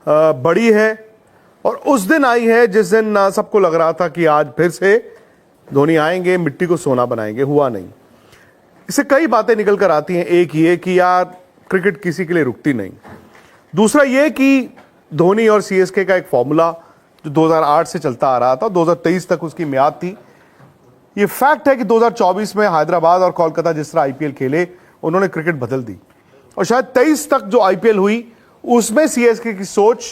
बड़ी है और उस दिन आई है जिस दिन सबको लग रहा था कि आज फिर से धोनी आएंगे, मिट्टी को सोना बनाएंगे। हुआ नहीं। इससे कई बातें निकल कर आती हैं। एक ये कि यार क्रिकेट किसी के लिए रुकती नहीं। दूसरा ये कि धोनी और सीएसके का एक फॉर्मूला जो 2008 से चलता आ रहा था, 2023 तक उसकी मियाद थी। ये फैक्ट है कि 2024 में हैदराबाद और कोलकाता जिस तरह आईपीएल खेले, उन्होंने क्रिकेट बदल दी। और शायद 23 तक जो आईपीएल हुई उसमें सीएसके की सोच,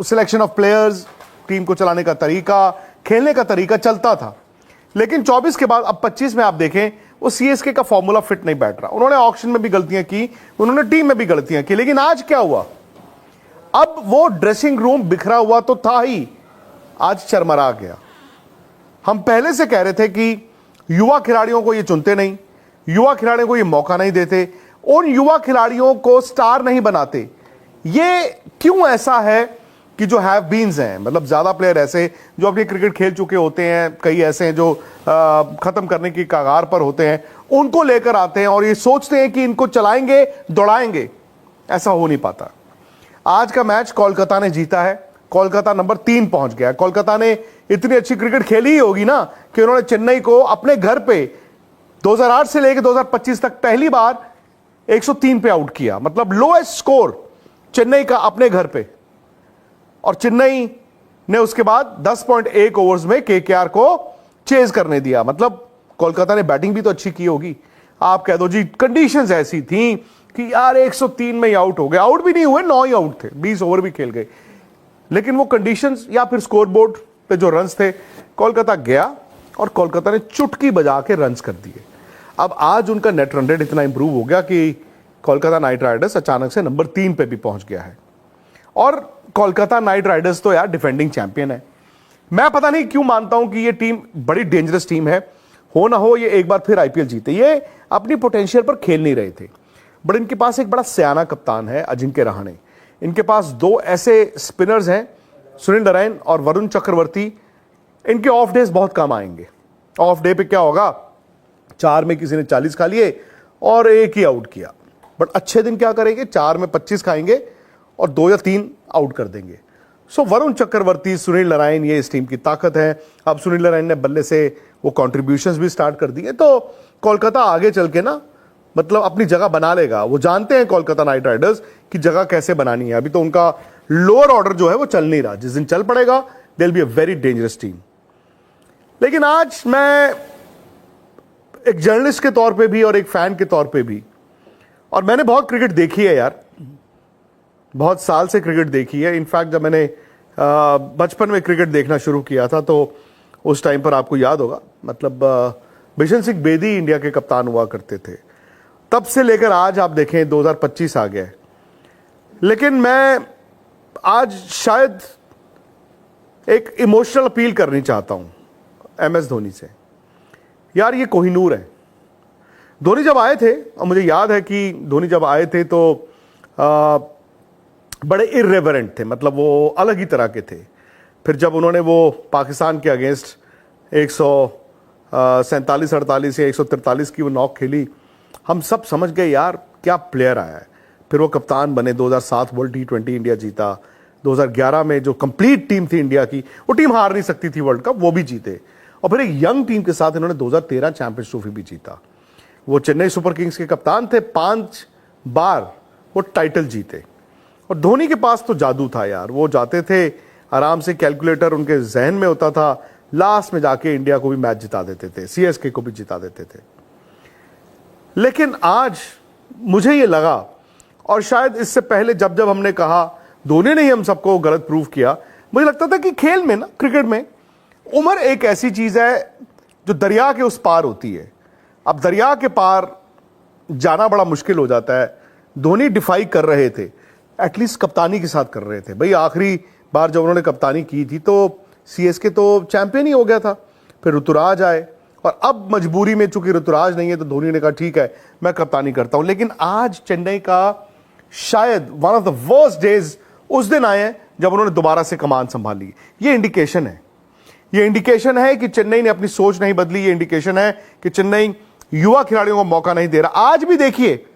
सिलेक्शन ऑफ प्लेयर्स, टीम को चलाने का तरीका, खेलने का तरीका चलता था। लेकिन 24 के बाद अब 25 में आप देखें, वो सीएसके का फॉर्मूला फिट नहीं बैठ रहा। उन्होंने ऑक्शन में भी गलतियां की, उन्होंने टीम में भी गलतियां की। लेकिन आज क्या हुआ? अब वो ड्रेसिंग रूम बिखरा हुआ तो था ही, आज चरमरा गया। हम पहले से कह रहे थे कि युवा खिलाड़ियों को ये चुनते नहीं, युवा खिलाड़ियों को ये मौका नहीं देते, उन युवा खिलाड़ियों को स्टार नहीं बनाते। ये क्यों ऐसा है कि जो हैव बीन्स हैं, मतलब ज्यादा प्लेयर ऐसे जो अपनी क्रिकेट खेल चुके होते हैं, कई ऐसे हैं जो खत्म करने की कगार पर होते हैं, उनको लेकर आते हैं और ये सोचते हैं कि इनको चलाएंगे, दौड़ाएंगे। ऐसा हो नहीं पाता। आज का मैच कोलकाता ने जीता है। कोलकाता नंबर 3 पहुंच गया। कोलकाता ने इतनी अच्छी क्रिकेट खेली ही होगी ना कि उन्होंने चेन्नई को अपने घर पे 2008 से लेकर 2025 तक पहली बार 103 पे आउट किया। मतलब लोएस्ट स्कोर चेन्नई का अपने घर पे। और चेन्नई ने उसके बाद 10.1 ओवर्स में केकेआर को चेज करने दिया। मतलब कोलकाता ने बैटिंग भी तो अच्छी की होगी। आप कह दो जी कंडीशंस ऐसी थी कि यार 103 में ही आउट हो गए। आउट भी नहीं हुए, 9 ही आउट थे, 20 ओवर भी खेल गए। लेकिन वो कंडीशंस या फिर स्कोरबोर्ड पे जो रन्स थे, कोलकाता गया और कोलकाता ने चुटकी बजा के रन्स कर दिए। अब आज उनका नेट रन रेट इतना इंप्रूव हो गया कि कोलकाता नाइट राइडर्स अचानक से नंबर 3 पे भी पहुंच गया है। और कोलकाता नाइट राइडर्स तो यार डिफेंडिंग चैंपियन है। मैं पता नहीं क्यों मानता हूं कि ये टीम बड़ी डेंजरस टीम है। हो ना हो ये एक बार फिर आईपीएल जीते। ये अपनी पोटेंशियल पर खेल नहीं रहे थे, बट इनके पास एक बड़ा सियाना कप्तान है अजिंक्य रहाणे। इनके पास 2 ऐसे स्पिनर्स हैं, सुनील नारायण और वरुण चक्रवर्ती। इनके ऑफ डेज बहुत कम आएंगे। ऑफ डे पे क्या होगा, 4 में किसी ने 40 खा लिए और 1 ही आउट किया। बट अच्छे दिन क्या करेंगे, 4 में 25 खाएंगे और 2 या 3 आउट कर देंगे। सो वरुण चक्रवर्ती, सुनील नारायण, ये इस टीम की ताकत है। अब सुनील नारायण ने बल्ले से वो कॉन्ट्रीब्यूशंस भी स्टार्ट कर दिए, तो कोलकाता आगे चल के ना मतलब अपनी जगह बना लेगा। वो जानते हैं कोलकाता नाइट राइडर्स की जगह कैसे बनानी है। अभी तो उनका लोअर ऑर्डर जो है वो चल नहीं रहा। जिस दिन चल पड़ेगा they will be a very dangerous team. लेकिन आज मैं एक जर्नलिस्ट के तौर पे भी और एक फैन के तौर पे भी, और मैंने बहुत क्रिकेट देखी है यार, बहुत साल से क्रिकेट देखी है। इनफैक्ट जब मैंने बचपन में क्रिकेट देखना शुरू किया था तो उस टाइम पर आपको याद होगा, मतलब बिशन सिंह बेदी इंडिया के कप्तान हुआ करते थे। तब से लेकर आज आप देखें 2025 आ गया है। लेकिन मैं आज शायद एक इमोशनल अपील करनी चाहता हूं एमएस धोनी से। यार ये कोहिनूर है। धोनी जब आए थे, और मुझे याद है कि धोनी जब आए थे तो बड़े इर्रेवरेंट थे, मतलब वो अलग ही तरह के थे। फिर जब उन्होंने वो पाकिस्तान के अगेंस्ट 147-48 या 143 की वो नॉक खेली, हम सब समझ गए यार क्या प्लेयर आया है। फिर वो कप्तान बने, 2007 वर्ल्ड T20 इंडिया जीता। 2011 में जो कंप्लीट टीम थी इंडिया की, वो टीम हार नहीं सकती थी वर्ल्ड कप, वो भी जीते। और फिर एक यंग टीम के साथ इन्होंने 2013 चैंपियंस ट्रॉफी भी जीता। वो चेन्नई सुपर किंग्स के कप्तान थे, 5 बार वो टाइटल जीते। और धोनी के पास तो जादू था यार। वो जाते थे आराम से, कैलकुलेटर उनके जहन में होता था, लास्ट में जाके इंडिया को भी मैच जिता देते थे, सीएसके को भी जिता देते थे। लेकिन आज मुझे ये लगा, और शायद इससे पहले जब जब हमने कहा, धोनी ने ही हम सबको गलत प्रूव किया। मुझे लगता था कि खेल में ना, क्रिकेट में उम्र एक ऐसी चीज है जो दरिया के उस पार होती है। अब दरिया के पार जाना बड़ा मुश्किल हो जाता है। धोनी डिफाई कर रहे थे, एटलीस्ट कप्तानी के साथ कर रहे थे। भाई आखिरी बार जब उन्होंने कप्तानी की थी तो सीएसके तो चैंपियन ही हो गया था। फिर ऋतुराज आए, और अब मजबूरी में चूंकि ऋतुराज नहीं है तो धोनी ने कहा ठीक है मैं कप्तानी करता हूं। लेकिन आज चेन्नई का शायद one of the worst days उस दिन आए हैं जब उन्होंने दोबारा से कमान संभाली। ये इंडिकेशन है, ये इंडिकेशन है कि चेन्नई ने अपनी सोच नहीं बदली। ये इंडिकेशन है कि चेन्नई युवा खिलाड़ियों को मौका नहीं दे रहा। आज भी देखिए,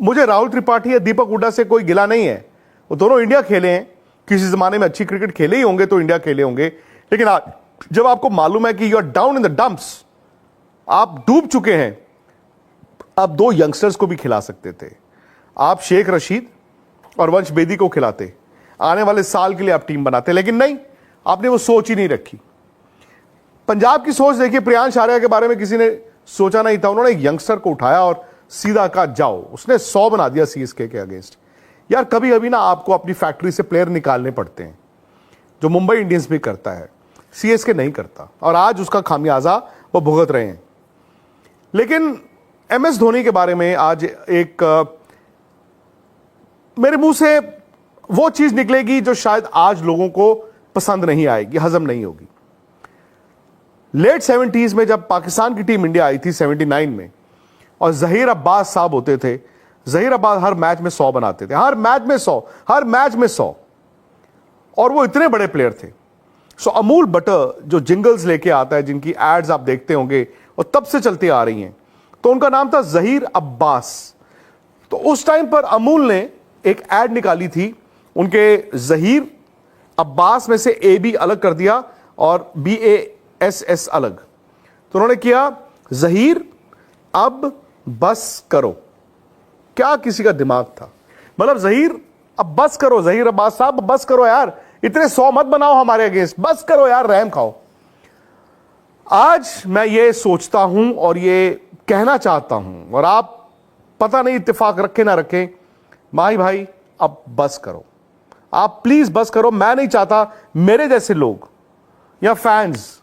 मुझे राहुल त्रिपाठी या दीपक हुड्डा से कोई गिला नहीं है। वो दोनों इंडिया खेले हैं, किसी जमाने में अच्छी क्रिकेट खेले ही होंगे तो इंडिया खेले होंगे, लेकिन आज जब आपको मालूम है कि you are down in the dumps, आप डूब चुके हैं, आप दो यंगस्टर्स को भी खिला सकते थे। आप शेख रशीद और वंश बेदी को खिलाते, आने वाले साल के लिए आप टीम बनाते, लेकिन नहीं, आपने वो सोच ही नहीं रखी। पंजाब की सोच देखिए, प्रियांश आर्या के बारे में किसी ने सोचा नहीं था, उन्होंने एक यंगस्टर को उठाया और सीधा कहा जाओ, उसने 100 बना दिया सीएसके के अगेंस्ट। यार कभी कभी ना आपको अपनी फैक्ट्री से प्लेयर निकालने पड़ते हैं, जो मुंबई इंडियंस भी करता है, सीएसके नहीं करता, और आज उसका खामियाजा वो भुगत रहे हैं। लेकिन एमएस धोनी के बारे में आज एक मेरे मुंह से वो चीज निकलेगी जो शायद आज लोगों को पसंद नहीं आएगी, हजम नहीं होगी। लेट 70s में जब पाकिस्तान की टीम इंडिया आई थी 79 में, और जहीर अब्बास साहब होते थे, जहीर अब्बास हर मैच में 100 बनाते थे, हर मैच में 100, हर मैच में 100, और वो इतने बड़े प्लेयर थे। सो अमूल बटर जो जिंगल्स लेके आता है, जिनकी एड्स आप देखते होंगे और तब से चलती आ रही हैं, तो उनका नाम था जहीर अब्बास। तो उस टाइम पर अमूल ने एक एड निकाली थी, उनके जहीर अब्बास में से ए बी अलग कर दिया और BASS अलग। तो उन्होंने किया जहीर अब बस करो। क्या किसी का दिमाग था, मतलब जहीर अब बस करो, जहीर अब्बास साहब बस करो यार, इतने 100 मत बनाओ हमारे अगेंस्ट, बस करो यार, रहम खाओ। आज मैं ये सोचता हूं और ये कहना चाहता हूं, और आप पता नहीं इत्तेफाक रखें ना रखें, माही भाई अब बस करो, आप प्लीज बस करो। मैं नहीं चाहता मेरे जैसे लोग या फैंस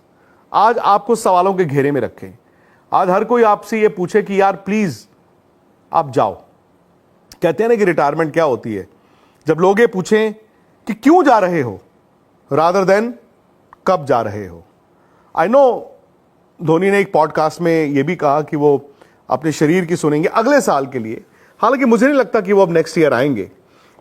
आज आपको सवालों के घेरे में रखें। आज हर कोई आपसे ये पूछे कि यार प्लीज आप जाओ। कहते हैं ना कि रिटायरमेंट क्या होती है, जब लोग ये पूछें कि क्यों जा रहे हो रादर देन कब जा रहे हो। आई नो धोनी ने एक पॉडकास्ट में यह भी कहा कि वो अपने शरीर की सुनेंगे अगले साल के लिए, हालांकि मुझे नहीं लगता कि वो अब नेक्स्ट ईयर आएंगे,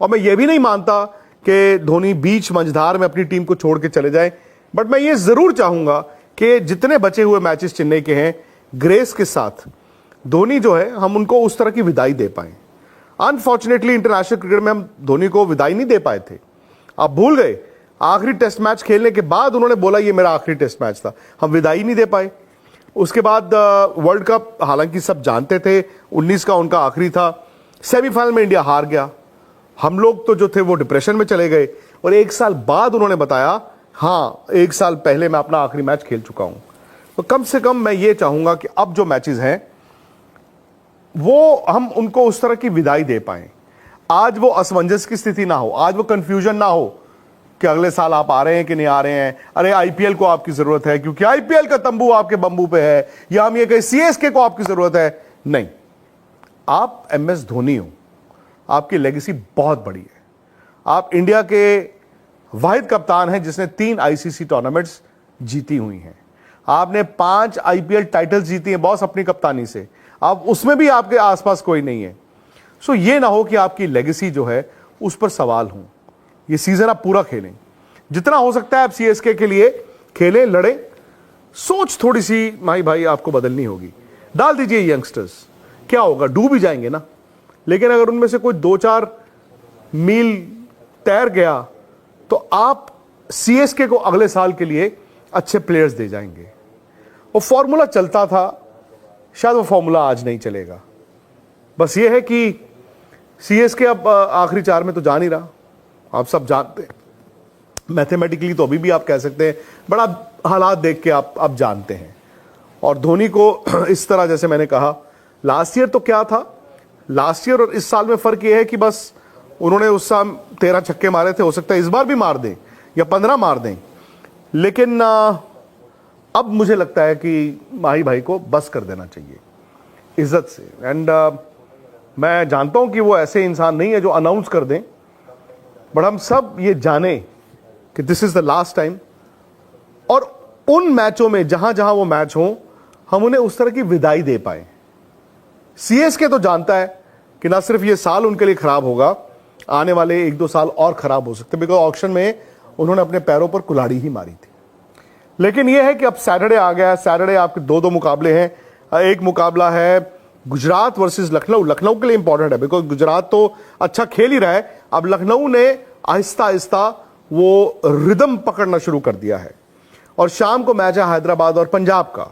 और मैं ये भी नहीं मानता कि धोनी बीच मंझधार में अपनी टीम को छोड़ के चले जाए। बट मैं ये जरूर चाहूंगा कि जितने बचे हुए मैचेस चेन्नई के हैं, ग्रेस के साथ धोनी जो है, हम उनको उस तरह की विदाई दे पाए। अनफॉर्चुनेटली इंटरनेशनल क्रिकेट में हम धोनी को विदाई नहीं दे पाए थे। आप भूल गए, आखिरी टेस्ट मैच खेलने के बाद उन्होंने बोला ये मेरा आखिरी टेस्ट मैच था, हम विदाई नहीं दे पाए। उसके बाद वर्ल्ड कप, हालांकि सब जानते थे 19 का उनका आखिरी था, सेमीफाइनल में इंडिया हार गया, हम लोग तो जो थे वो डिप्रेशन में चले गए, और एक साल बाद उन्होंने बताया हाँ 1 साल पहले मैं अपना आखिरी मैच खेल चुका हूं। तो कम से कम मैं ये चाहूंगा कि अब जो मैचेस हैं वो हम उनको उस तरह की विदाई दे पाएं। आज वो असमंजस की स्थिति ना हो, आज वो कंफ्यूजन ना हो कि अगले साल आप आ रहे हैं कि नहीं आ रहे हैं, अरे आईपीएल को आपकी जरूरत है क्योंकि आईपीएल का तंबू आपके बंबू पे है, या हम ये कहें सीएसके को आपकी जरूरत है। नहीं, आप एमएस धोनी हो, आपकी लेगेसी बहुत बड़ी है, आप इंडिया के वाहिद कप्तान हैं जिसने 3 आईसीसी टूर्नामेंट्स जीती हुई हैं, आपने 5 आईपीएल टाइटल्स जीती हैं बॉस अपनी कप्तानी से, अब उसमें भी आपके आसपास कोई नहीं है। सो ये ना हो कि आपकी लेगेसी जो है उस पर सवाल हो। ये सीजन आप पूरा खेलें, जितना हो सकता है आप सीएसके के लिए खेलें, लड़ें। सोच थोड़ी सी माही भाई आपको बदलनी होगी, डाल दीजिए यंगस्टर्स, क्या होगा, डूब ही जाएंगे ना, लेकिन अगर उनमें से कोई 2-4 मील तैर गया तो आप सीएसके को अगले साल के लिए अच्छे प्लेयर्स दे जाएंगे। वो फॉर्मूला चलता था, शायद वो फॉर्मूला आज नहीं चलेगा। बस ये है कि सीएसके अब आखिरी 4 में तो जा नहीं रहा, आप सब जानते हैं, मैथमेटिकली तो अभी भी आप कह सकते हैं, बड़ा हालात देख के आप अब जानते हैं। और धोनी को इस तरह, जैसे मैंने कहा, लास्ट ईयर तो क्या था, लास्ट ईयर और इस साल में फर्क ये है कि बस उन्होंने उस साल 13 छक्के मारे थे, हो सकता है इस बार भी मार दें या 15 मार दें, लेकिन अब मुझे लगता है कि माही भाई को बस कर देना चाहिए इज्जत से। एंड मैं जानता हूं कि वो ऐसे इंसान नहीं है जो अनाउंस कर दें, बट हम सब ये जाने कि this is the last time, और उन मैचों में जहां जहां वो मैच हो हम उन्हें उस तरह की विदाई दे पाए। सीएसके तो जानता है कि ना सिर्फ ये साल उनके लिए खराब होगा, आने वाले 1-2 साल और खराब हो सकते, बिकॉज ऑक्शन में उन्होंने अपने पैरों पर कुल्हाड़ी ही मारी थी। लेकिन यह है कि अब सैटरडे आ गया, सैटरडे आपके 2 मुकाबले हैं। एक मुकाबला है गुजरात वर्सेस लखनऊ, लखनऊ के लिए इंपॉर्टेंट है बिकॉज गुजरात तो अच्छा खेल ही रहा है, अब लखनऊ ने आहिस्ता आहिस्ता वो रिदम पकड़ना शुरू कर दिया है। और शाम को मैच है हैदराबाद और पंजाब का।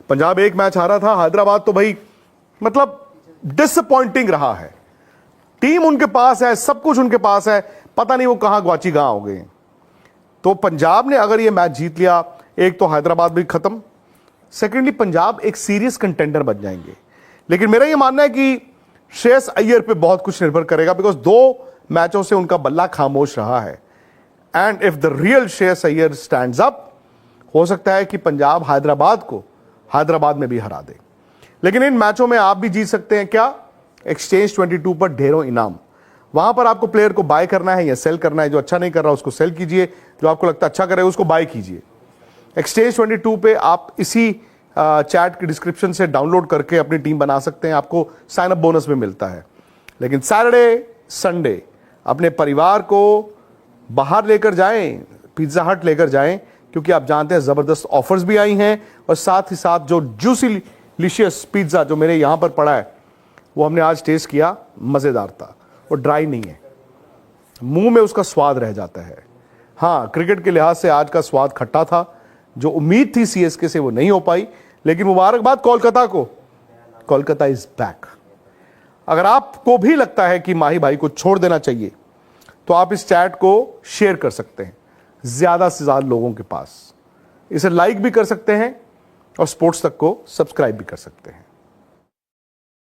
पंजाब एक मैच हारा था, हैदराबाद तो भाई मतलब डिसअपॉइंटिंग रहा है। टीम उनके पास है, सब कुछ उनके पास है, पता नहीं वो कहां ग्वाची कहां हो गए। तो पंजाब ने अगर ये मैच जीत लिया, एक तो हैदराबाद भी खत्म, सेकेंडली पंजाब एक सीरियस कंटेंडर बन जाएंगे। लेकिन मेरा ये मानना है कि श्रेयस अय्यर पे बहुत कुछ निर्भर करेगा बिकॉज 2 मैचों से उनका बल्ला खामोश रहा है। And if the real Shreyas Iyer stands up, हो सकता है कि पंजाब हैदराबाद को हैदराबाद में भी हरा दे। लेकिन इन मैचों में आप भी जीत सकते हैं। क्या? एक्सचेंज 22 पर ढेरों इनाम। वहां पर आपको प्लेयर को बाय करना है या सेल करना है। जो अच्छा नहीं कर रहा उसको सेल कीजिए, जो आपको लगता है अच्छा करेगा उसको बाय कीजिए। एक्सचेंज 22 पे आप इसी चैट के डिस्क्रिप्शन से डाउनलोड करके अपनी टीम बना सकते हैं, आपको साइन अप बोनस भी मिलता है। लेकिन सैटरडे संडे अपने परिवार को बाहर लेकर जाएं, पिज्जा हट लेकर जाएं, क्योंकि आप जानते हैं जबरदस्त ऑफर्स भी आई हैं। और साथ ही साथ जो जूसी लिशियस पिज्जा जो मेरे यहां पर पड़ा है वो हमने आज टेस्ट किया, मजेदार था और ड्राई नहीं है, मुंह में उसका स्वाद रह जाता है। हाँ, क्रिकेट के लिहाज से आज का स्वाद खट्टा था, जो उम्मीद थी सीएसके से वो नहीं हो पाई। लेकिन मुबारकबाद कोलकाता को, कोलकाता इज बैक। अगर आपको भी लगता है कि माही भाई को छोड़ देना चाहिए तो आप इस चैट को शेयर कर सकते हैं ज्यादा से ज्यादा लोगों के पास, इसे लाइक भी कर सकते हैं और स्पोर्ट्स तक को सब्सक्राइब भी कर सकते हैं।